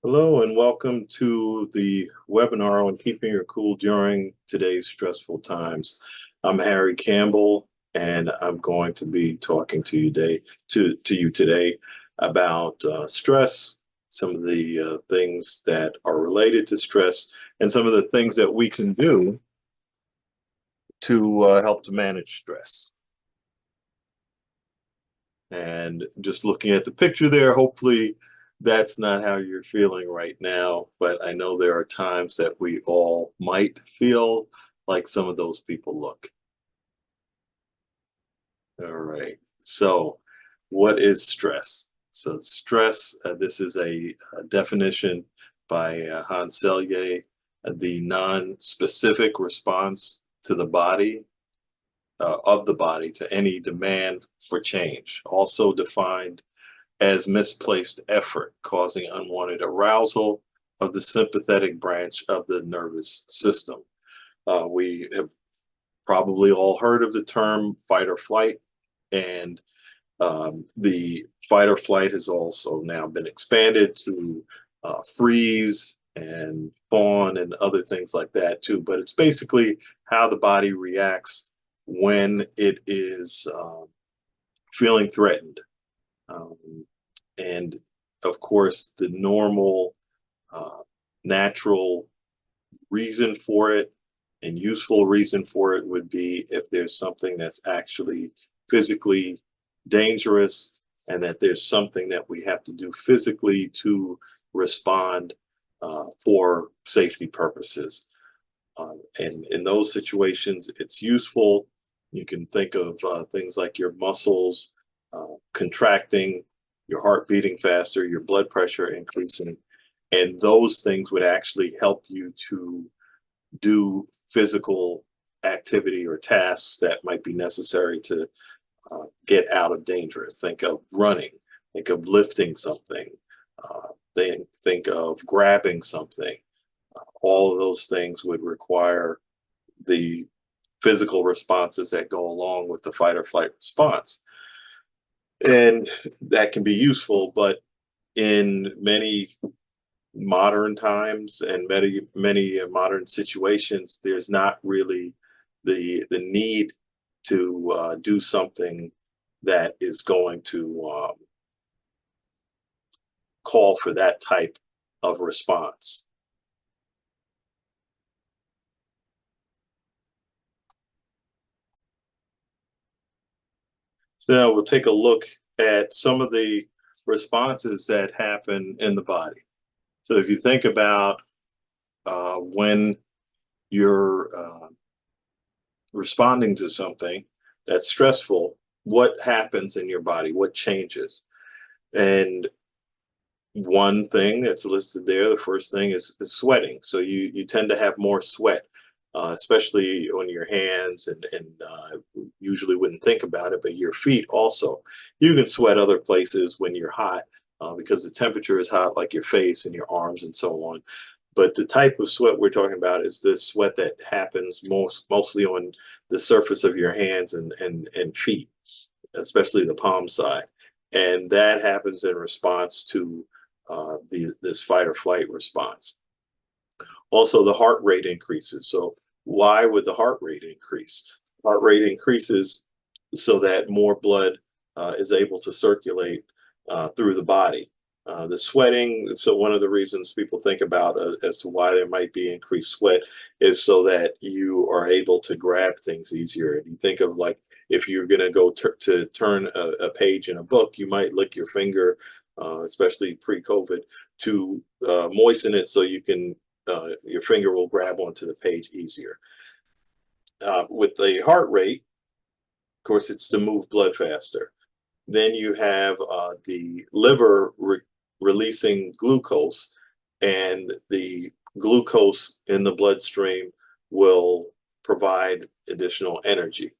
Hello and welcome to the webinar on keeping your cool during today's stressful times. I'm Harry Campbell, and I'm going to be talking to you today about stress, some of the things that are related to stress, and some of the things that we can do to help to manage stress. And just looking at the picture there, hopefully that's not how you're feeling right now, but I know there are times that we all might feel like some of those people look. All right. So, what is stress? So, stress, this is a definition by Hans Selye, the non-specific response to the body, of the body to any demand for change, also defined as misplaced effort, causing unwanted arousal of the sympathetic branch of the nervous system. We have probably all heard of the term fight or flight, and the fight or flight has also now been expanded to freeze and fawn and other things like that too. But it's basically how the body reacts when it is feeling threatened. Um, and of course, the normal, uh, natural reason for it and useful reason for it would be if there's something that's actually physically dangerous and that there's something that we have to do physically to respond for safety purposes. And in those situations, it's useful. You can think of things like your muscles contracting, your heart beating faster, your blood pressure increasing, and those things would actually help you to do physical activity or tasks that might be necessary to get out of danger. Think of running, think of lifting something, think of grabbing something. All of those things would require the physical responses that go along with the fight or flight response. And that can be useful, but in many modern times and many modern situations, there's not really the need to do something that is going to call for that type of response. So now we'll take a look at some of the responses that happen in the body. So if you think about when you're responding to something that's stressful, what happens in your body? What changes? And one thing that's listed there, the first thing is sweating. So you tend to have more sweat, especially on your hands, and usually wouldn't think about it, but your feet also. You can sweat other places when you're hot because the temperature is hot, like your face and your arms and so on. But the type of sweat we're talking about is the sweat that happens mostly on the surface of your hands and feet, especially the palm side. And that happens in response to this fight or flight response. Also, the heart rate increases. So why would the heart rate increase? Heart rate increases so that more blood is able to circulate through the body. The sweating, so one of the reasons people think about as to why there might be increased sweat is so that you are able to grab things easier. And you think of like if you're going to go to turn a page in a book, you might lick your finger, especially pre-COVID, to moisten it so you can your finger will grab onto the page easier. With the heart rate, of course, it's to move blood faster. Then you have the liver releasing glucose, and the glucose in the bloodstream will provide additional energy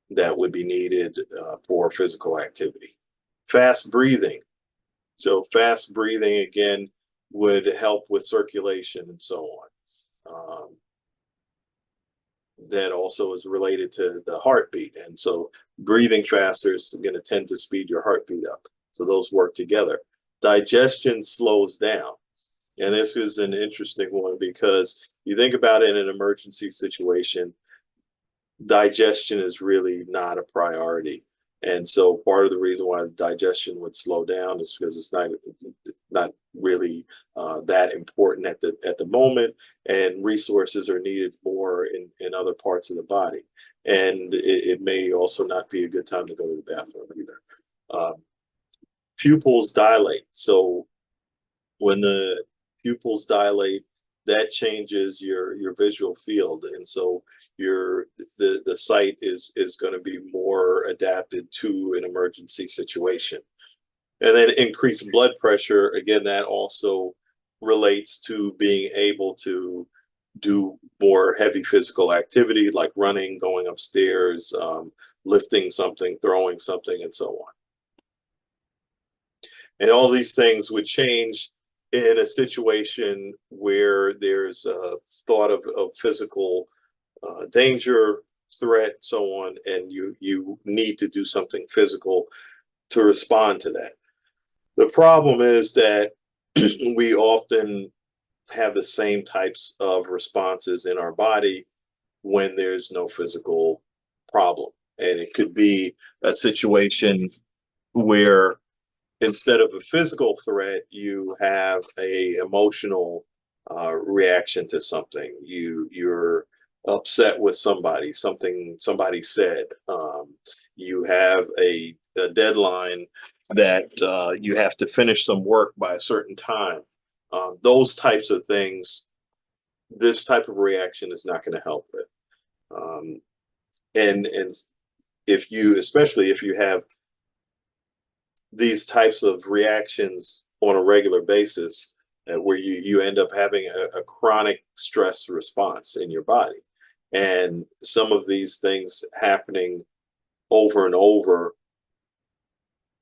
that would be needed for physical activity. Fast breathing. So fast breathing, again, would help with circulation and so on. That also is related to the heartbeat. And so breathing faster is going to tend to speed your heartbeat up. So those work together. digestion slows down. And this is an interesting one because you think about it in an emergency situation, digestion is really not a priority. And so part of the reason why the digestion would slow down is because it's not really that important at the moment, and resources are needed more in other parts of the body. And it may also not be a good time to go to the bathroom either. Pupils dilate. So when the pupils dilate, that changes your visual field, and so the sight is going to be more adapted to an emergency situation. And then increased blood pressure, again, that also relates to being able to do more heavy physical activity like running, going upstairs, lifting something, throwing something, and so on. And all these things would change in a situation where there's a thought of physical danger, threat, so on, and you need to do something physical to respond to that. The problem is that we often have the same types of responses in our body when there's no physical problem. And it could be a situation where instead of a physical threat, you have a emotional reaction to something. You're upset with something somebody said. You have a deadline that you have to finish some work by a certain time. Those types of things, this type of reaction is not going to help with. And if you, especially if you have these types of reactions on a regular basis, where you end up having a chronic stress response in your body. And some of these things happening over and over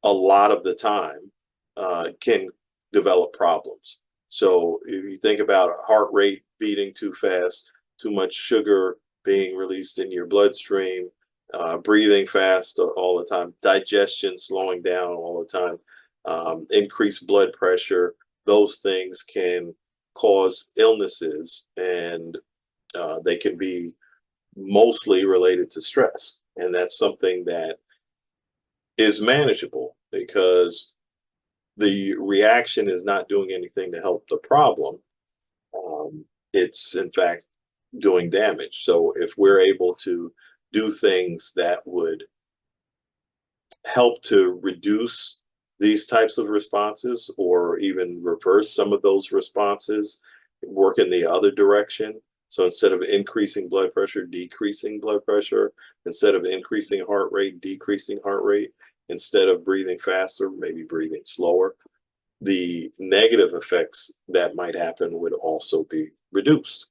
a lot of the time can develop problems. So if you think about heart rate beating too fast, too much sugar being released in your bloodstream, breathing fast all the time, digestion slowing down all the time, increased blood pressure, those things can cause illnesses, and they can be mostly related to stress. And that's something that is manageable because the reaction is not doing anything to help the problem. It's in fact doing damage. So if we're able to do things that would help to reduce these types of responses or even reverse some of those responses, work in the other direction. So instead of increasing blood pressure, decreasing blood pressure, instead of increasing heart rate, decreasing heart rate, instead of breathing faster, maybe breathing slower, the negative effects that might happen would also be reduced.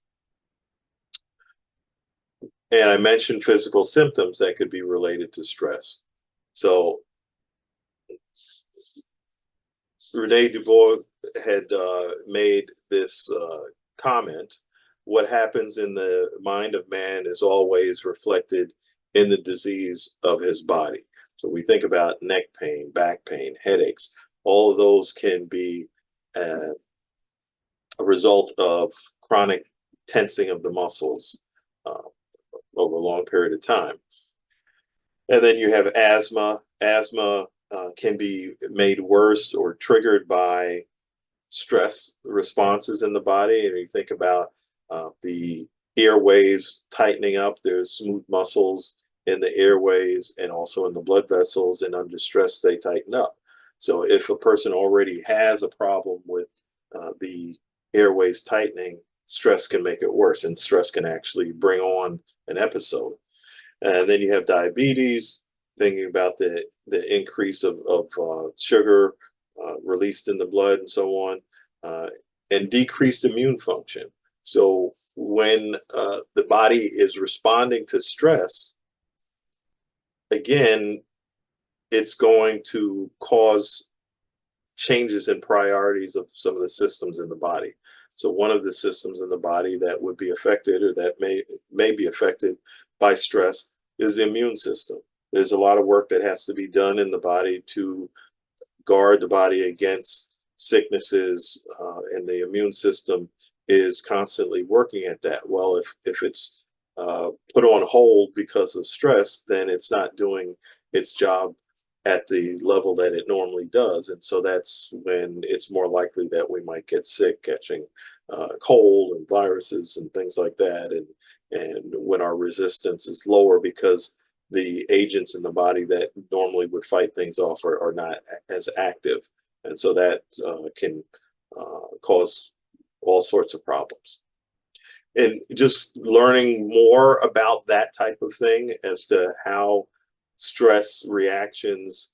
And I mentioned physical symptoms that could be related to stress. So Rene Dubois had made this comment: what happens in the mind of man is always reflected in the disease of his body. So we think about neck pain, back pain, headaches. All of those can be a result of chronic tensing of the muscles over a long period of time. And then you have asthma. Asthma can be made worse or triggered by stress responses in the body. And you think about the airways tightening up, there's smooth muscles in the airways and also in the blood vessels, and under stress, they tighten up. So if a person already has a problem with the airways tightening, stress can make it worse, and stress can actually bring on an episode. And then you have diabetes, thinking about the increase of sugar released in the blood and so on, and decreased immune function. So when the body is responding to stress, again, it's going to cause changes in priorities of some of the systems in the body. So one of the systems in the body that would be affected, or that may be affected by stress, is the immune system. There's a lot of work that has to be done in the body to guard the body against sicknesses, and the immune system is constantly working at that. Well, if it's put on hold because of stress, then it's not doing its job at the level that it normally does. And so that's when it's more likely that we might get sick, catching cold and viruses and things like that. And when our resistance is lower because the agents in the body that normally would fight things off are not as active. And so that can cause all sorts of problems. And just learning more about that type of thing as to how stress reactions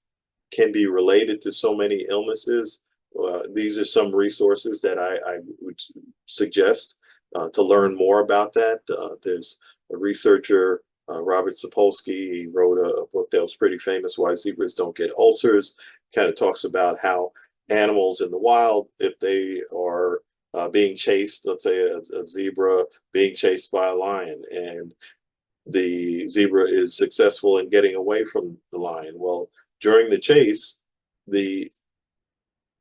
can be related to so many illnesses. These are some resources that I would suggest to learn more about that. There's a researcher, Robert Sapolsky. He wrote a book that was pretty famous, Why Zebras Don't Get Ulcers. Kind of talks about how animals in the wild, if they are being chased, let's say a zebra being chased by a lion, and the zebra is successful in getting away from the lion. Well, during the chase, the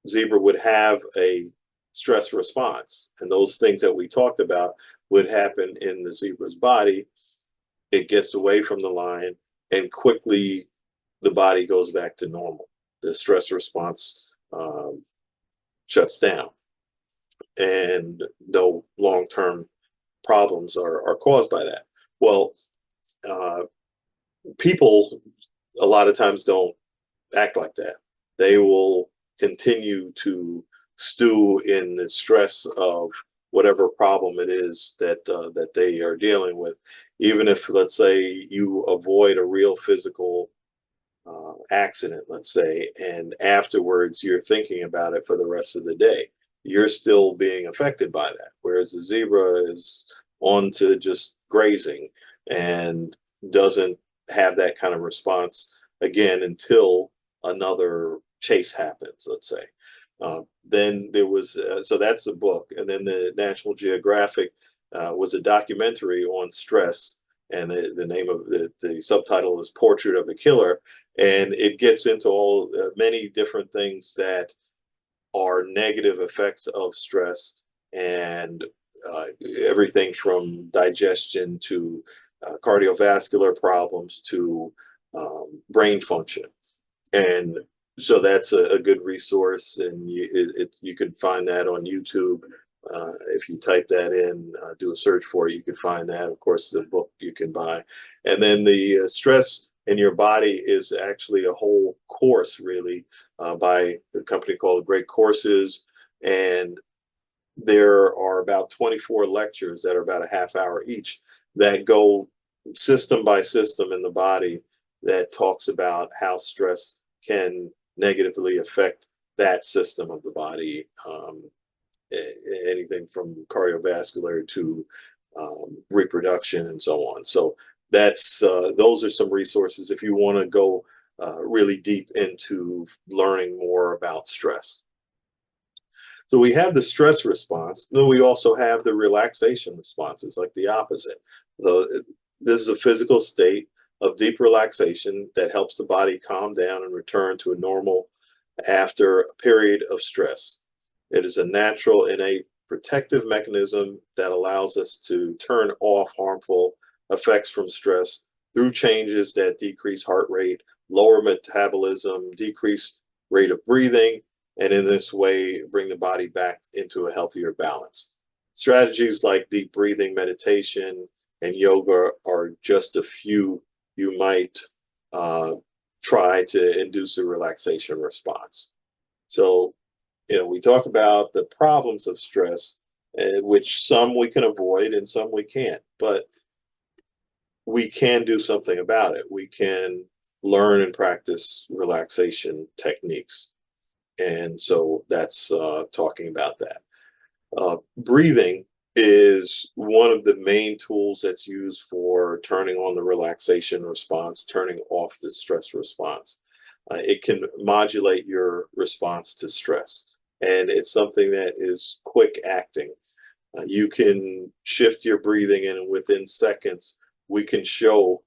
zebra would have a stress response, and those things that we talked about would happen in the zebra's body. It gets away from the lion, and quickly the body goes back to normal. The stress response shuts down, and no long-term problems are caused by that. Well, people a lot of times don't act like that. They will continue to stew in the stress of whatever problem it is that they are dealing with, even if, let's say, you avoid a real physical accident, let's say, and afterwards you're thinking about it for the rest of the day. You're still being affected by that, whereas the zebra is on to just grazing and doesn't have that kind of response again until another chase happens, let's say. Then there was, so that's a book. And then the National Geographic was a documentary on stress. And the name of the subtitle is Portrait of a Killer. And it gets into all many different things that are negative effects of stress, and everything from digestion to cardiovascular problems to brain function. And so that's a good resource, and you can find that on YouTube. If you type that in, do a search for it, you can find that. Of course, the book you can buy. And then the stress in your body is actually a whole course, really, by a company called Great Courses. And there are about 24 lectures that are about a half hour each that go system by system in the body that talks about how stress can negatively affect that system of the body, anything from cardiovascular to reproduction and so on. So that's those are some resources if you want to go really deep into learning more about stress. So we have the stress response, then we also have the relaxation response. It's like the opposite. So this is a physical state of deep relaxation that helps the body calm down and return to a normal after a period of stress. It is a natural, innate protective mechanism that allows us to turn off harmful effects from stress through changes that decrease heart rate, lower metabolism, decrease rate of breathing, and in this way bring the body back into a healthier balance. Strategies like deep breathing, meditation, and yoga are just a few you might try to induce a relaxation response. So, we talk about the problems of stress, which some we can avoid and some we can't, but we can do something about it. We can learn and practice relaxation techniques. And so that's talking about that. Breathing is one of the main tools that's used for turning on the relaxation response, turning off the stress response. It can modulate your response to stress, and it's something that is quick acting. You can shift your breathing, and within seconds, we can show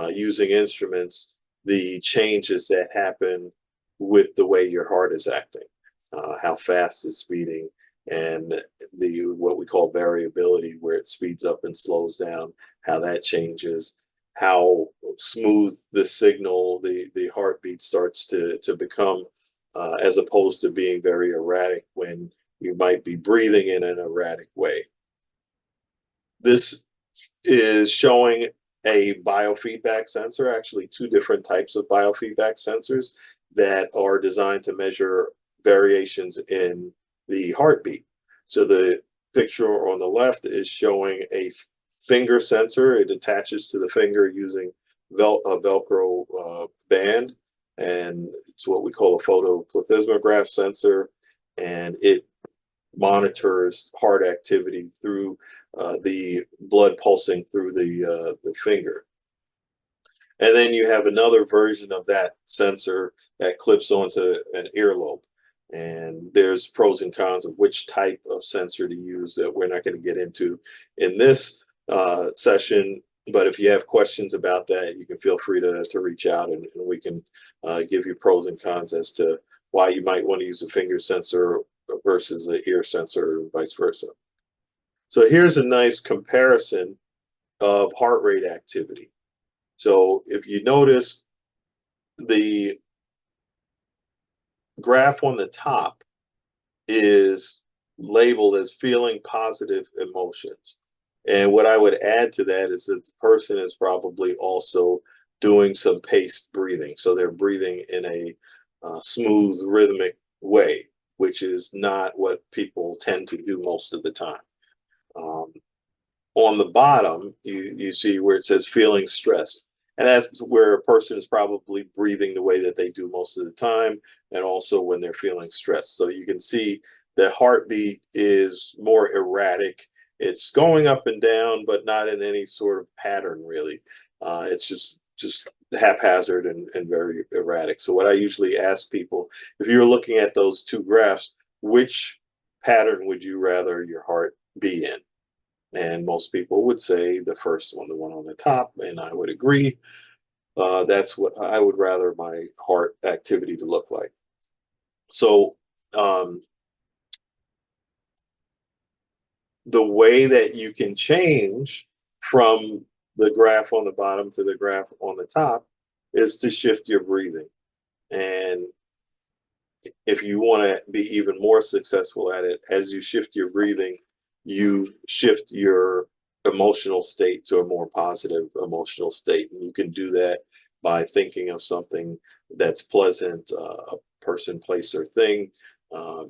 using instruments the changes that happen with the way your heart is acting. how fast it's beating, and the what we call variability, where it speeds up and slows down, how that changes, how smooth the signal, the heartbeat starts to become, as opposed to being very erratic when you might be breathing in an erratic way. This is showing a biofeedback sensor, actually two different types of biofeedback sensors that are designed to measure variations in the heartbeat. So the picture on the left is showing a finger sensor. It attaches to the finger using a Velcro band, and it's what we call a photoplethysmograph sensor, and it monitors heart activity through the blood pulsing through the finger. And then you have another version of that sensor that clips onto an earlobe. And there's pros and cons of which type of sensor to use that we're not going to get into in this session. But if you have questions about that, you can feel free to reach out, and we can give you pros and cons as to why you might want to use a finger sensor versus the ear sensor, and vice versa. So here's a nice comparison of heart rate activity. So if you notice, the graph on the top is labeled as feeling positive emotions. And what I would add to that is that the person is probably also doing some paced breathing. So they're breathing in a smooth, rhythmic way, which is not what people tend to do most of the time. On the bottom, you see where it says feeling stressed. And that's where a person is probably breathing the way that they do most of the time, and also when they're feeling stressed. So you can see the heartbeat is more erratic. It's going up and down, but not in any sort of pattern, really. It's just haphazard and very erratic. So what I usually ask people, if you're looking at those two graphs, which pattern would you rather your heart be in? And most people would say the first one, the one on the top, and I would agree. That's what I would rather my heart activity to look like. So the way that you can change from the graph on the bottom to the graph on the top is to shift your breathing. And if you want to be even more successful at it, as you shift your breathing, you shift your emotional state to a more positive emotional state. And you can do that by thinking of something that's pleasant, a person, place, or thing, um,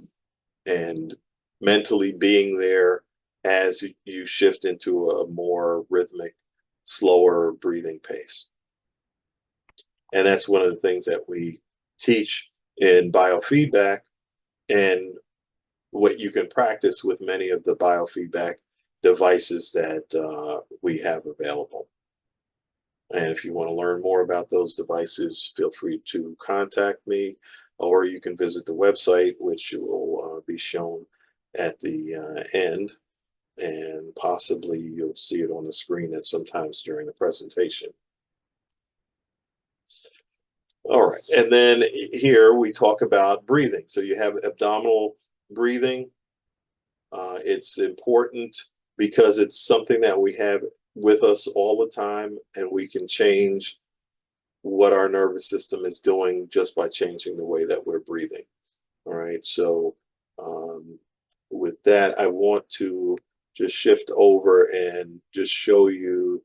and mentally being there as you shift into a more rhythmic, slower breathing pace. And that's one of the things that we teach in biofeedback, and what you can practice with many of the biofeedback devices that we have available. And if you want to learn more about those devices, feel free to contact me, or you can visit the website, which will be shown at the end, and possibly you'll see it on the screen at sometimes during the presentation. All right, and then here we talk about breathing. So you have abdominal breathing. It's important because it's something that we have with us all the time, and we can change what our nervous system is doing just by changing the way that we're breathing. All right, so with that, I want to just shift over and just show you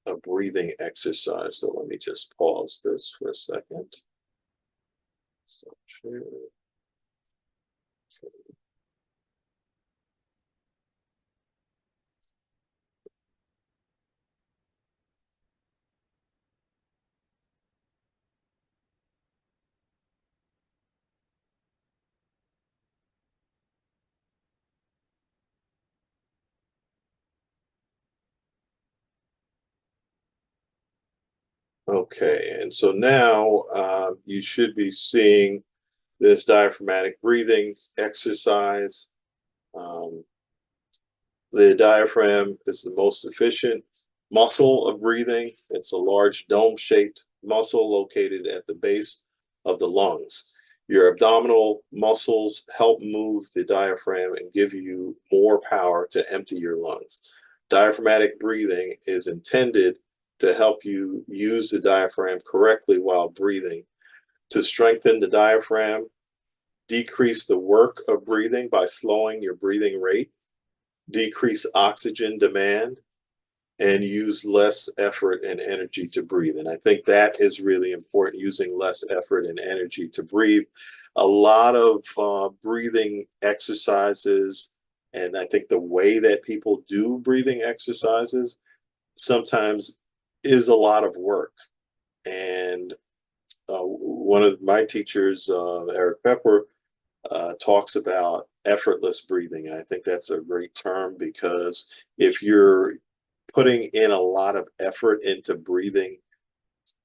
a breathing exercise. So let me just pause this for a second. So, okay, and so now you should be seeing this diaphragmatic breathing exercise. Um, the diaphragm is the most efficient muscle of breathing. It's a large dome-shaped muscle located at the base of the lungs. Your abdominal muscles help move the diaphragm and give you more power to empty your lungs. Diaphragmatic breathing is intended to help you use the diaphragm correctly while breathing, to strengthen the diaphragm, decrease the work of breathing by slowing your breathing rate, decrease oxygen demand, and use less effort and energy to breathe. And I think that is really important, using less effort and energy to breathe. A lot of breathing exercises, and I think the way that people do breathing exercises sometimes is a lot of work. And one of my teachers, Eric Pepper, talks about effortless breathing. And I think that's a great term, because if you're putting in a lot of effort into breathing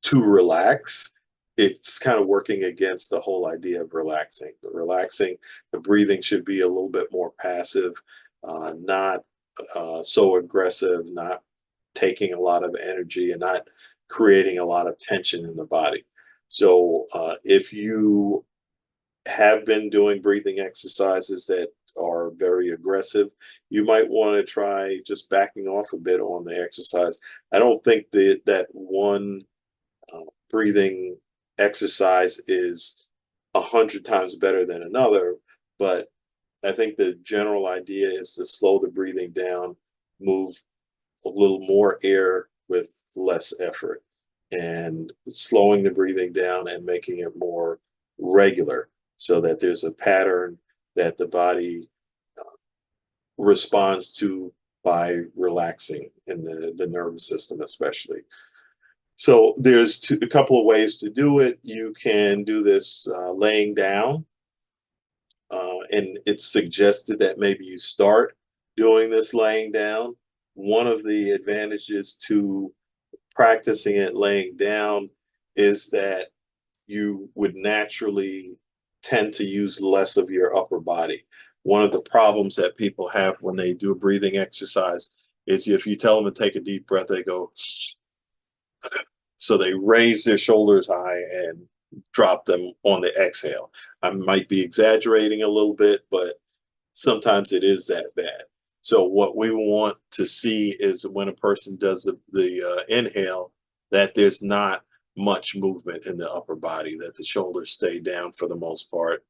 to relax, it's kind of working against the whole idea of relaxing. Relaxing, the breathing should be a little bit more passive, not so aggressive, not taking a lot of energy, and not creating a lot of tension in the body. So if you have been doing breathing exercises that are very aggressive, you might want to try just backing off a bit on the exercise. I don't think that one breathing exercise is 100 times better than another, but I think the general idea is to slow the breathing down, move a little more air with less effort, and slowing the breathing down and making it more regular, so that there's a pattern that the body responds to by relaxing in the nervous system, especially. So there's a couple of ways to do it. You can do this laying down, and it's suggested that maybe you start doing this laying down. One of the advantages to practicing it laying down is that you would naturally tend to use less of your upper body. One of the problems that people have when they do a breathing exercise is, if you tell them to take a deep breath, they go, so they raise their shoulders high and drop them on the exhale. I might be exaggerating a little bit, but sometimes it is that bad. So what we want to see is, when a person does the inhale, that there's not much movement in the upper body, that the shoulders stay down for the most part,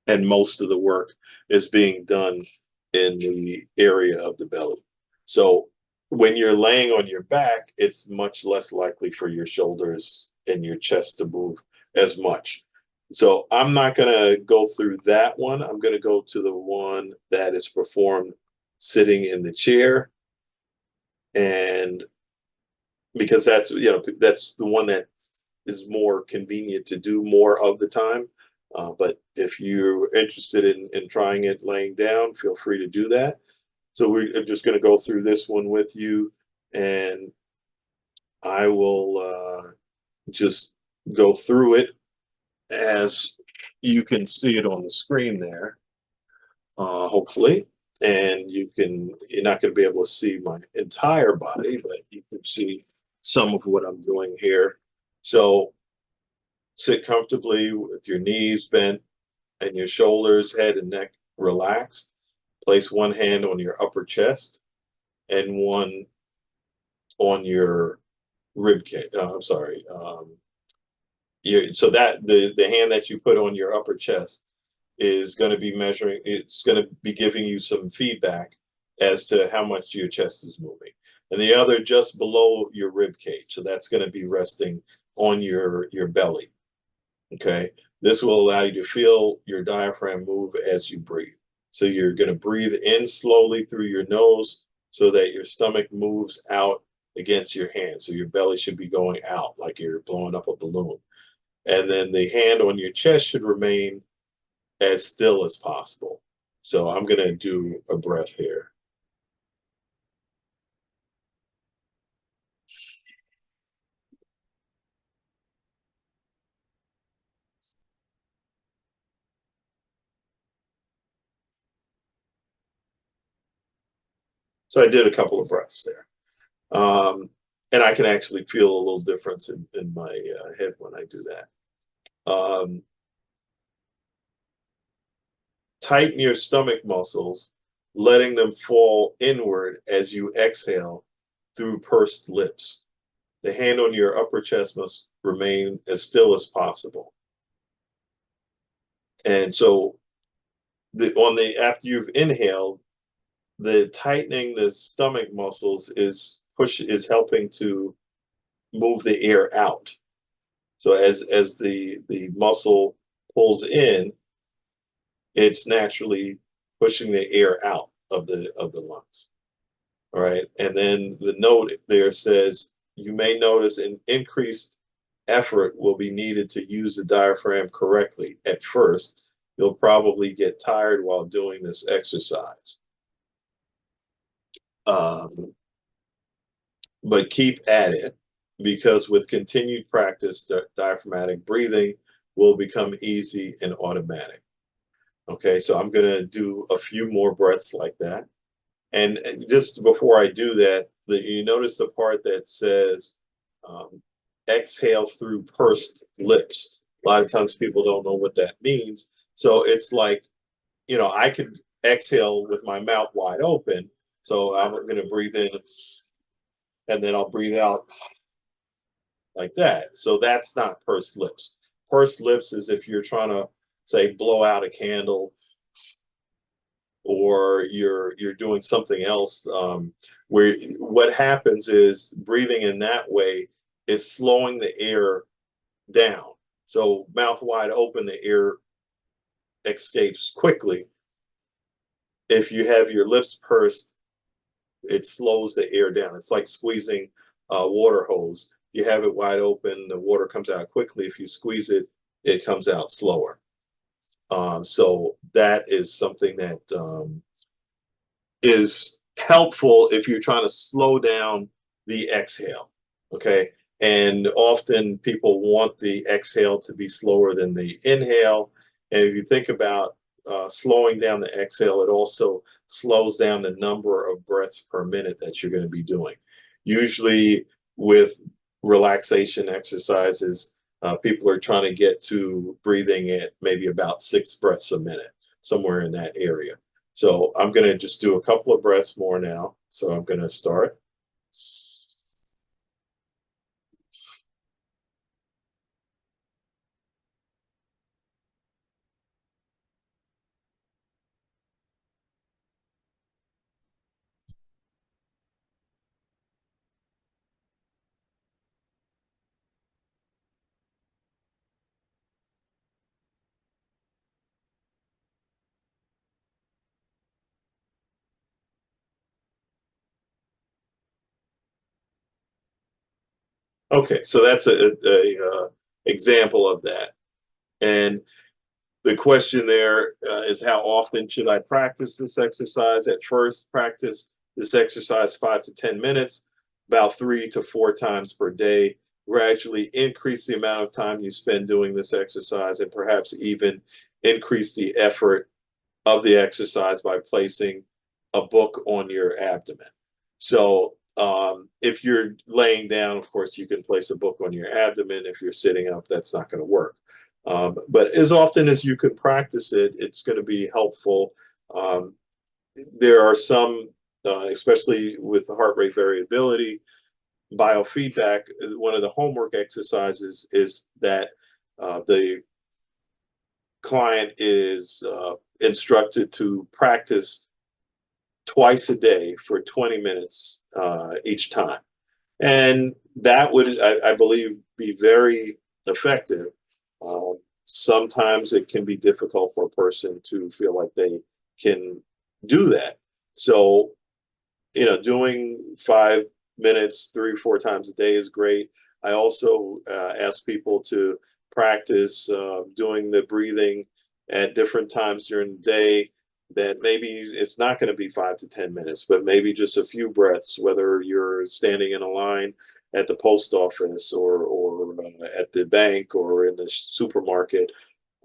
and most of the work is being done in the area of the belly. So when you're laying on your back, it's much less likely for your shoulders and your chest to move as much. So I'm not going to go through that one. I'm going to go to the one that is performed sitting in the chair, and because that's the one that is more convenient to do more of the time. But if you're interested in trying it laying down, feel free to do that. So we're just going to go through this one with you, and I will just go through it as you can see it on the screen there, hopefully. And you're not going to be able to see my entire body, but you can see some of what I'm doing here. So sit comfortably with your knees bent and your shoulders, head, and neck relaxed. Place one hand on your upper chest and one on your rib cage. I'm sorry. So that the hand that you put on your upper chest is going to be measuring. It's going to be giving you some feedback as to how much your chest is moving, and the other just below your rib cage. So that's going to be resting on your belly. Okay. This will allow you to feel your diaphragm move as you breathe. So you're going to breathe in slowly through your nose, so that your stomach moves out against your hand. So your belly should be going out like you're blowing up a balloon. And then the hand on your chest should remain as still as possible. So I'm going to do a breath here. So I did a couple of breaths there. and I can actually feel a little difference in my head when I do that. Tighten your stomach muscles, letting them fall inward as you exhale through pursed lips. The hand on your upper chest must remain as still as possible. And so after you've inhaled, the tightening the stomach muscles is helping to move the air out. So as the muscle pulls in, it's naturally pushing the air out of the lungs. All right. And then the note there says you may notice an increased effort will be needed to use the diaphragm correctly at first. You'll probably get tired while doing this exercise. But keep at it, because with continued practice, the diaphragmatic breathing will become easy and automatic. Okay, so I'm going to do a few more breaths like that. And just before I do that, you notice the part that says exhale through pursed lips. A lot of times people don't know what that means. So it's like, I could exhale with my mouth wide open. So I'm going to breathe in and then I'll breathe out like that. So that's not pursed lips. Pursed lips is if you're trying to, say, blow out a candle, or you're doing something else, where what happens is breathing in that way is slowing the air down. So mouth wide open, the air escapes quickly. If you have your lips pursed, it slows the air down. It's like squeezing a water hose. You have it wide open, the water comes out quickly. If you squeeze it, it comes out slower. So that is something that is helpful if you're trying to slow down the exhale. Okay. And often people want the exhale to be slower than the inhale. And if you think about slowing down the exhale, it also slows down the number of breaths per minute that you're going to be doing. Usually with relaxation exercises, people are trying to get to breathing at maybe about 6 breaths a minute, somewhere in that area. So I'm going to just do a couple of breaths more now. So I'm going to start. Okay, so that's a example of that. And the question there is how often should I practice this exercise? At first, practice this exercise 5 to 10 minutes, about 3 to 4 times per day. Gradually increase the amount of time you spend doing this exercise, and perhaps even increase the effort of the exercise by placing a book on your abdomen. So if you're laying down, of course, you can place a book on your abdomen. If you're sitting up, that's not going to work. But as often as you can practice it, it's going to be helpful. There are some, especially with the heart rate variability, biofeedback. One of the homework exercises is that the client is instructed to practice twice a day for 20 minutes each time. And that would, I believe, be very effective. Sometimes it can be difficult for a person to feel like they can do that. So, doing 5 minutes 3 or 4 times a day is great. I also ask people to practice doing the breathing at different times during the day, that maybe it's not going to be 5 to 10 minutes, but maybe just a few breaths, whether you're standing in a line at the post office or at the bank or in the supermarket.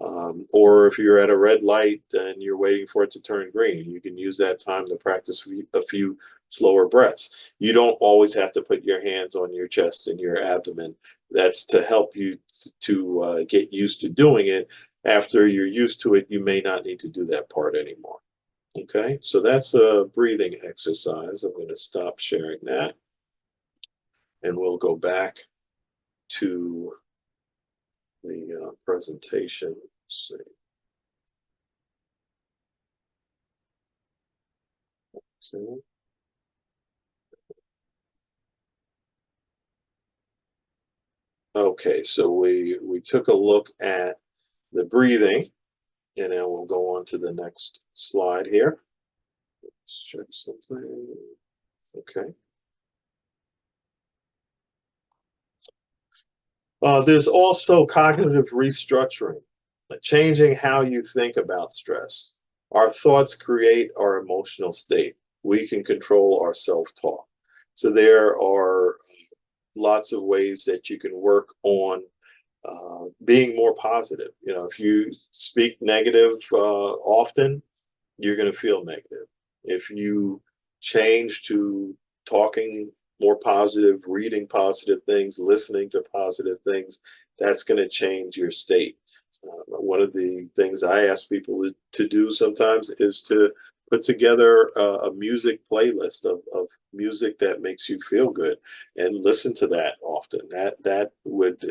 Or if you're at a red light and you're waiting for it to turn green, you can use that time to practice a few slower breaths. You don't always have to put your hands on your chest and your abdomen. That's to help you to get used to doing it. After you're used to it, you may not need to do that part anymore. Okay, so that's a breathing exercise. I'm going to stop sharing that and we'll go back to the presentation. Let's see. Okay. Okay, so we took a look at the breathing, and then we'll go on to the next slide here. Let's check something. Okay. There's also cognitive restructuring, changing how you think about stress. Our thoughts create our emotional state. We can control our self-talk. So there are lots of ways that you can work on being more positive. You know, if you speak negative often, you're going to feel negative. If you change to talking more positive, reading positive things, listening to positive things, that's going to change your state. One of the things I ask people to do sometimes is to put together a music playlist of music that makes you feel good and listen to that often. That would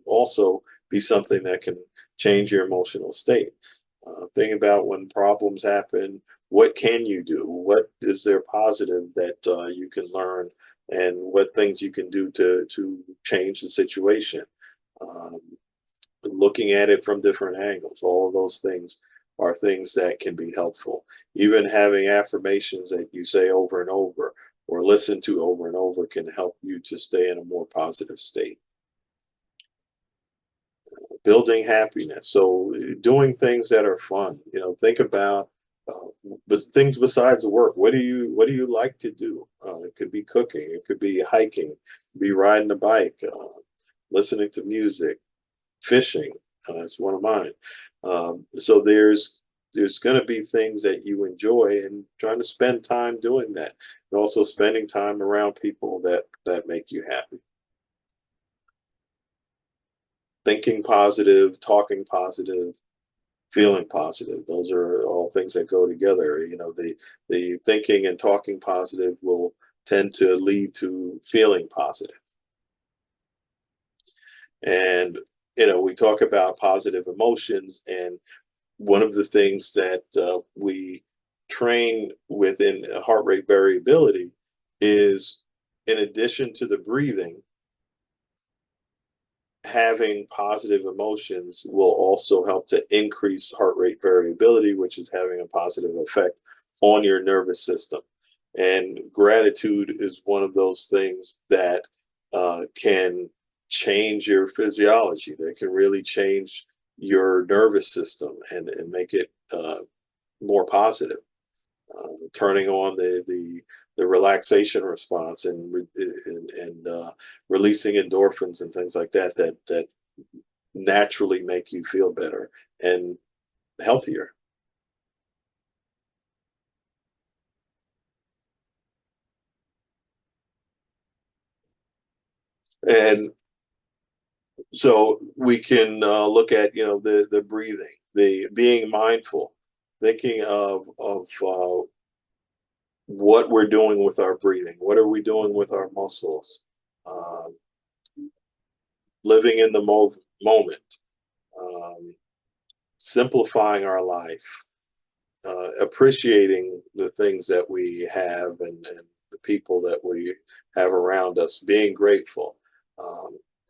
also be something that can change your emotional state. Think about when problems happen, what can you do? What is there positive that you can learn, and what things you can do to change the situation? Um, Looking at it from different angles, all of those things are things that can be helpful. Even having affirmations that you say over and over or listen to over and over can help you to stay in a more positive state. Building happiness. So doing things that are fun. You know, think about but things besides work. What do you like to do? It could be cooking. It could be hiking. It could be riding a bike. Listening to music. Fishing. That's one of mine. So there's going to be things that you enjoy, and trying to spend time doing that, and also spending time around people that make you happy. Thinking positive, talking positive, feeling positive. Those are all things that go together. You know, the thinking and talking positive will tend to lead to feeling positive. And we talk about positive emotions, and one of the things that we train within heart rate variability is, in addition to the breathing, having positive emotions will also help to increase heart rate variability, which is having a positive effect on your nervous system. And gratitude is one of those things that can change your physiology, that can really change your nervous system and make it more positive. Turning on the relaxation response and releasing endorphins and things like that naturally make you feel better and healthier. And so we can look at the breathing, the being mindful, thinking of what we're doing with our breathing, what are we doing with our muscles, um, living in the moment, um, simplifying our life, appreciating the things that we have, and the people that we have around us, being grateful.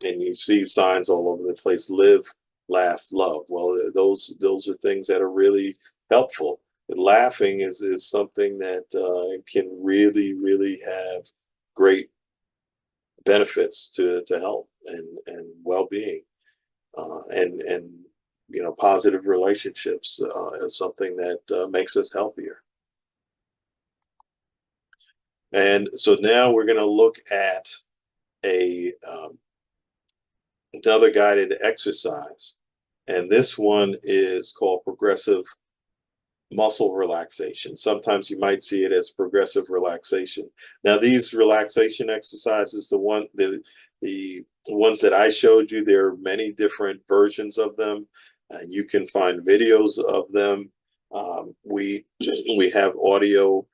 And you see signs all over the place: live, laugh, love. Well, those are things that are really helpful. Laughing is something that can really have great benefits to health and well-being, and positive relationships is something that makes us healthier. And so now we're going to look at a another guided exercise, And this one is called progressive muscle relaxation. Sometimes you might see it as progressive relaxation. Now, these relaxation exercises, the ones that I showed you, there are many different versions of them. You can find videos of them. We have audio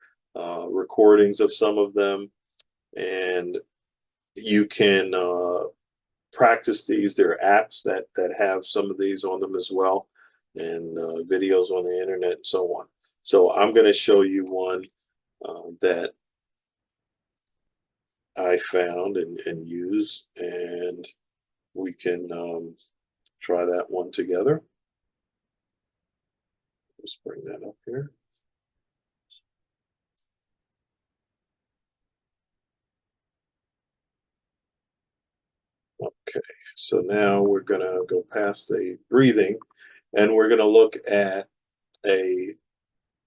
recordings of some of them, and you can practice these. There are apps that have some of these on them as well, and videos on the internet and so on. So I'm going to show you one that I found and use, and we can try that one together. Let's bring that up here. Okay, so now we're going to go past the breathing, and we're going to look at a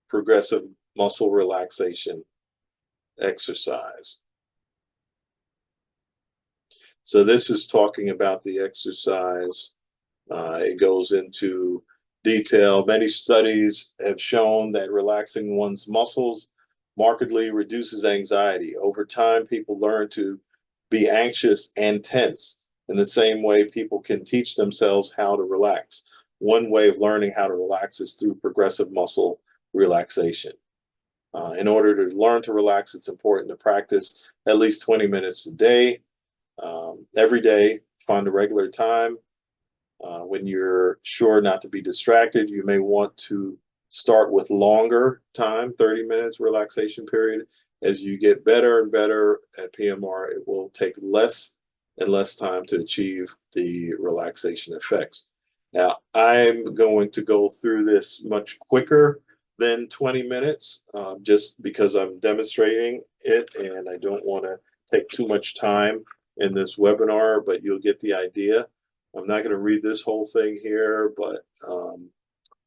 progressive muscle relaxation exercise. So this is talking about the exercise. It goes into detail. Many studies have shown that relaxing one's muscles markedly reduces anxiety. Over time, people learn to be anxious and tense in the same way people can teach themselves how to relax. One way of learning how to relax is through progressive muscle relaxation. In order to learn to relax, it's important to practice at least 20 minutes a day. Every day, find a regular time. When you're sure not to be distracted, you may want to start with longer time, 30 minutes relaxation period. As you get better and better at PMR, it will take less and less time to achieve the relaxation effects. Now, I'm going to go through this much quicker than 20 minutes, just because I'm demonstrating it and I don't want to take too much time in this webinar, but you'll get the idea. I'm not going to read this whole thing here, but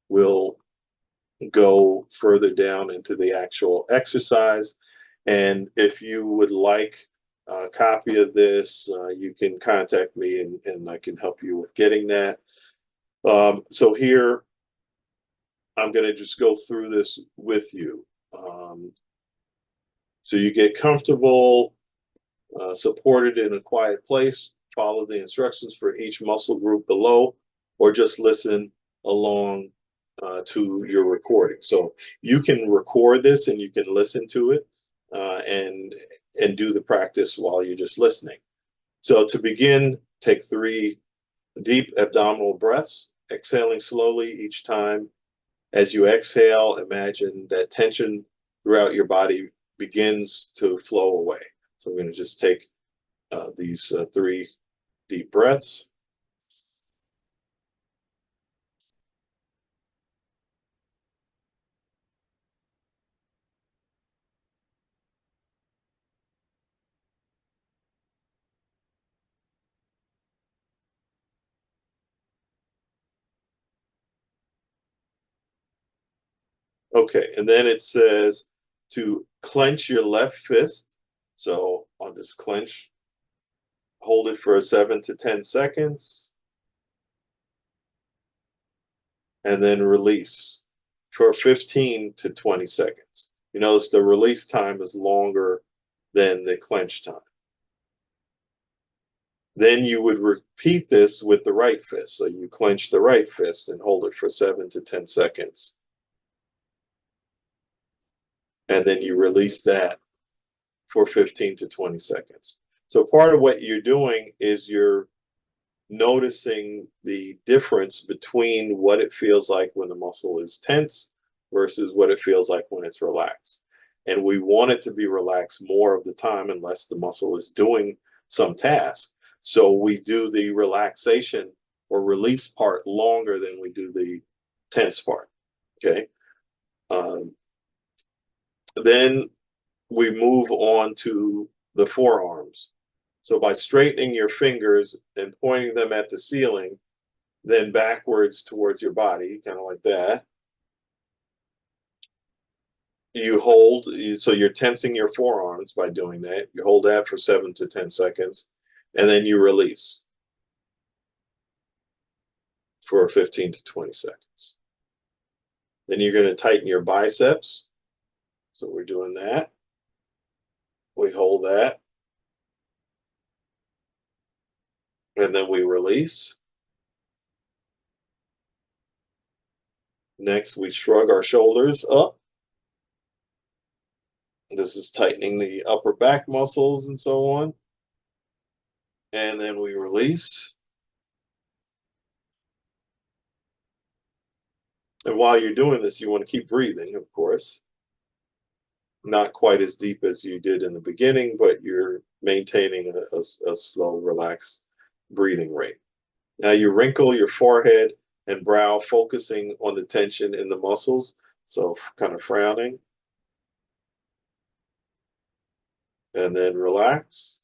we'll go further down into the actual exercise. And if you would like a copy of this, you can contact me and I can help you with getting that. So here, I'm going to just go through this with you. So you get comfortable, supported in a quiet place. Follow the instructions for each muscle group below, or just listen along to your recording. So you can record this and you can listen to it and do the practice while you're just listening. So to begin, take 3 deep abdominal breaths, exhaling slowly each time. As you exhale, imagine that tension throughout your body begins to flow away. So we're going to just take these 3 deep breaths. Okay, and then it says to clench your left fist. So I'll just clench, hold it for 7 to 10 seconds, and then release for 15 to 20 seconds. You notice the release time is longer than the clench time. Then you would repeat this with the right fist. So you clench the right fist and hold it for 7 to 10 seconds. And then you release that for 15 to 20 seconds. So part of what you're doing is you're noticing the difference between what it feels like when the muscle is tense versus what it feels like when it's relaxed. And we want it to be relaxed more of the time unless the muscle is doing some task. So we do the relaxation or release part longer than we do the tense part. Okay. Then we move on to the forearms. So by straightening your fingers and pointing them at the ceiling, then backwards towards your body, kind of like that, you hold, so you're tensing your forearms by doing that. You hold that for 7 to 10 seconds, and then you release. for 15 to 20 seconds. Then you're going to tighten your biceps. So we're doing that. We hold that. And then we release. Next, we shrug our shoulders up. This is tightening the upper back muscles and so on. And then we release. And while you're doing this, you want to keep breathing, of course. Not quite as deep as you did in the beginning, but you're maintaining a slow, relaxed breathing rate. Now you wrinkle your forehead and brow, focusing on the tension in the muscles. So kind of frowning. And then relax.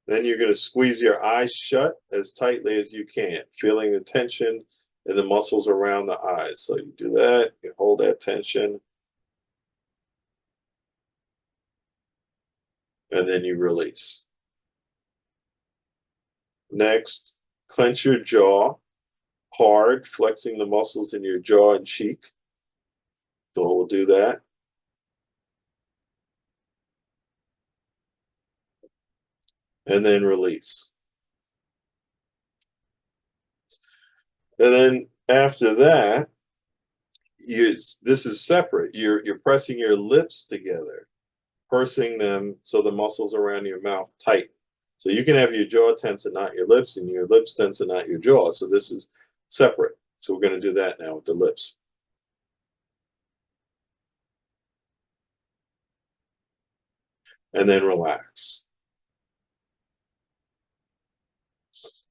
Then you're going to squeeze your eyes shut as tightly as you can, feeling the tension in the muscles around the eyes. So you do that, you hold that tension, and then you release. Next, clench your jaw hard, flexing the muscles in your jaw and cheek. So we'll do that. And then release. And then after that, this is separate. You're pressing your lips together, pursing them so the muscles around your mouth tighten. So you can have your jaw tense and not your lips, and your lips tense and not your jaw. So this is separate. So we're going to do that now with the lips. And then relax.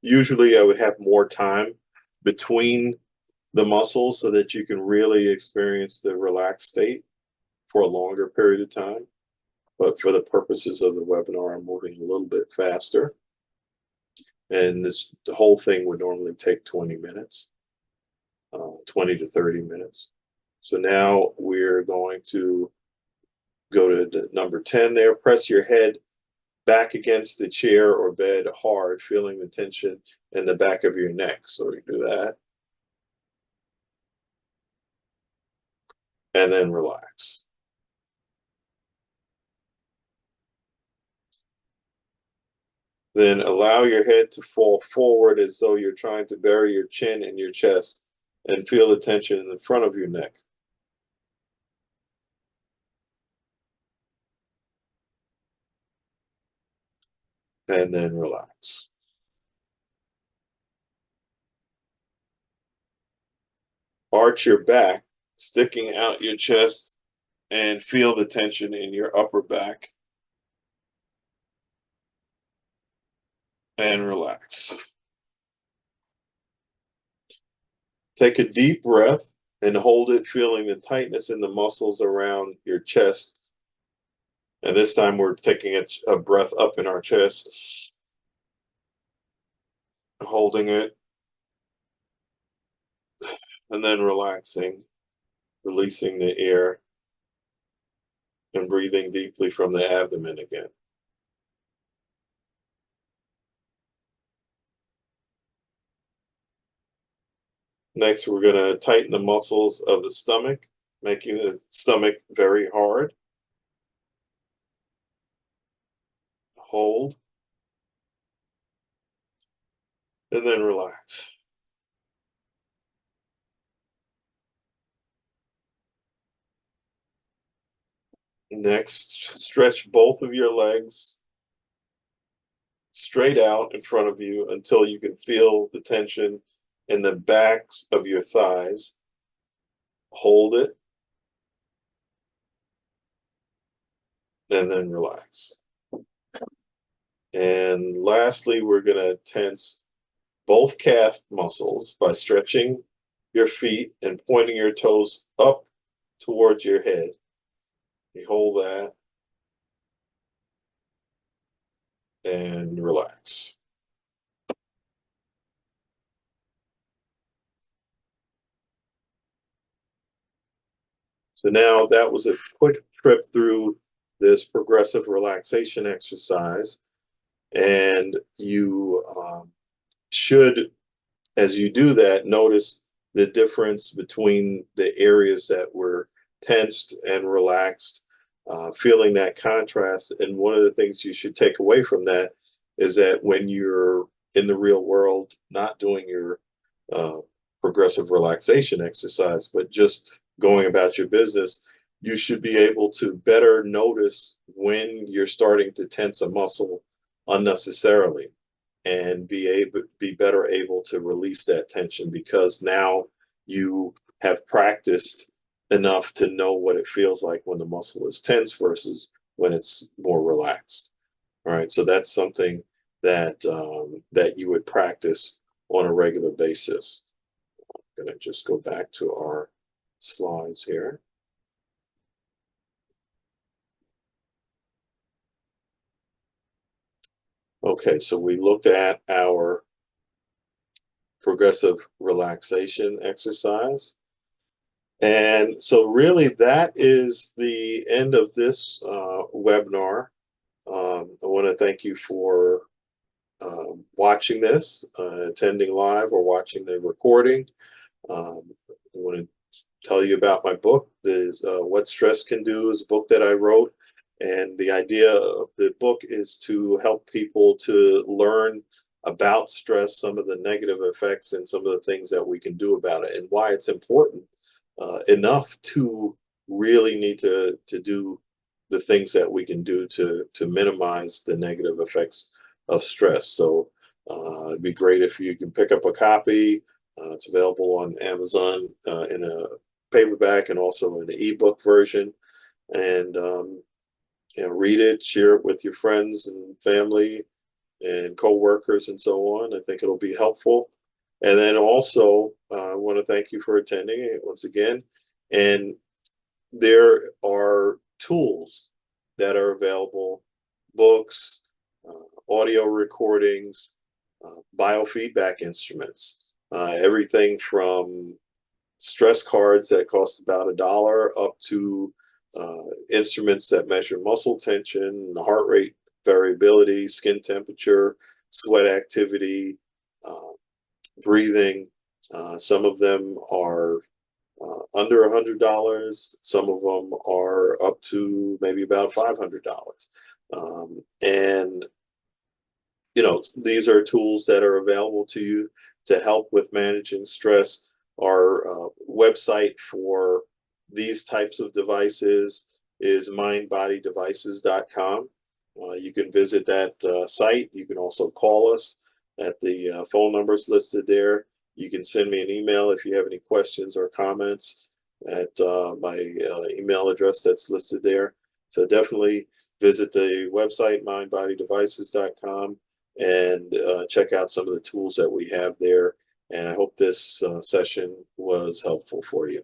Usually I would have more time between the muscles so that you can really experience the relaxed state for a longer period of time. But for the purposes of the webinar, I'm moving a little bit faster. And the whole thing would normally take 20 minutes, 20 to 30 minutes. So now we're going to go to number 10 there. Press your head back against the chair or bed hard, feeling the tension in the back of your neck. So we do that. And then relax. Then allow your head to fall forward as though you're trying to bury your chin in your chest, and feel the tension in the front of your neck. And then relax. Arch your back, sticking out your chest, and feel the tension in your upper back. And relax. Take a deep breath and hold it, feeling the tightness in the muscles around your chest. And this time we're taking a breath up in our chest, holding it, and then relaxing, releasing the air, and breathing deeply from the abdomen again. Next, we're going to tighten the muscles of the stomach, making the stomach very hard. Hold. And then relax. Next, stretch both of your legs straight out in front of you until you can feel the tension in the backs of your thighs. Hold it. And then relax. And lastly, we're going to tense both calf muscles by stretching your feet and pointing your toes up towards your head. You hold that and relax. So now that was a quick trip through this progressive relaxation exercise, and you should, as you do that, notice the difference between the areas that were tensed and relaxed, feeling that contrast. And one of the things you should take away from that is that when you're in the real world, not doing your uh, progressive relaxation exercise, but just going about your business, you should be able to better notice when you're starting to tense a muscle unnecessarily, and be better able to release that tension, because now you have practiced enough to know what it feels like when the muscle is tense versus when it's more relaxed. All right, so that's something that that you would practice on a regular basis. I'm going to just go back to our slides here. Okay, so we looked at our progressive relaxation exercise. And so really that is the end of this webinar. I want to thank you for watching this, attending live or watching the recording. I want to tell you about my book. The What Stress Can Do is a book that I wrote. And the idea of the book is to help people to learn about stress, some of the negative effects, and some of the things that we can do about it, and why it's important enough to really need to do the things that we can do to minimize the negative effects of stress. So it'd be great if you can pick up a copy. It's available on Amazon in a paperback and also in the ebook version. And read it, share it with your friends and family and co-workers and so on. I think it'll be helpful. And then also, I want to thank you for attending it once again. And there are tools that are available, books, audio recordings, biofeedback instruments, everything from stress cards that cost about $1 up to instruments that measure muscle tension, heart rate variability, skin temperature, sweat activity, breathing. Some of them are under $100. Some of them are up to maybe about $500. And these are tools that are available to you to help with managing stress. Our website for these types of devices is mindbodydevices.com. You can visit that site. You can also call us at the phone numbers listed there. You can send me an email if you have any questions or comments at my email address that's listed there. So definitely visit the website, mindbodydevices.com, and check out some of the tools that we have there. And I hope this session was helpful for you.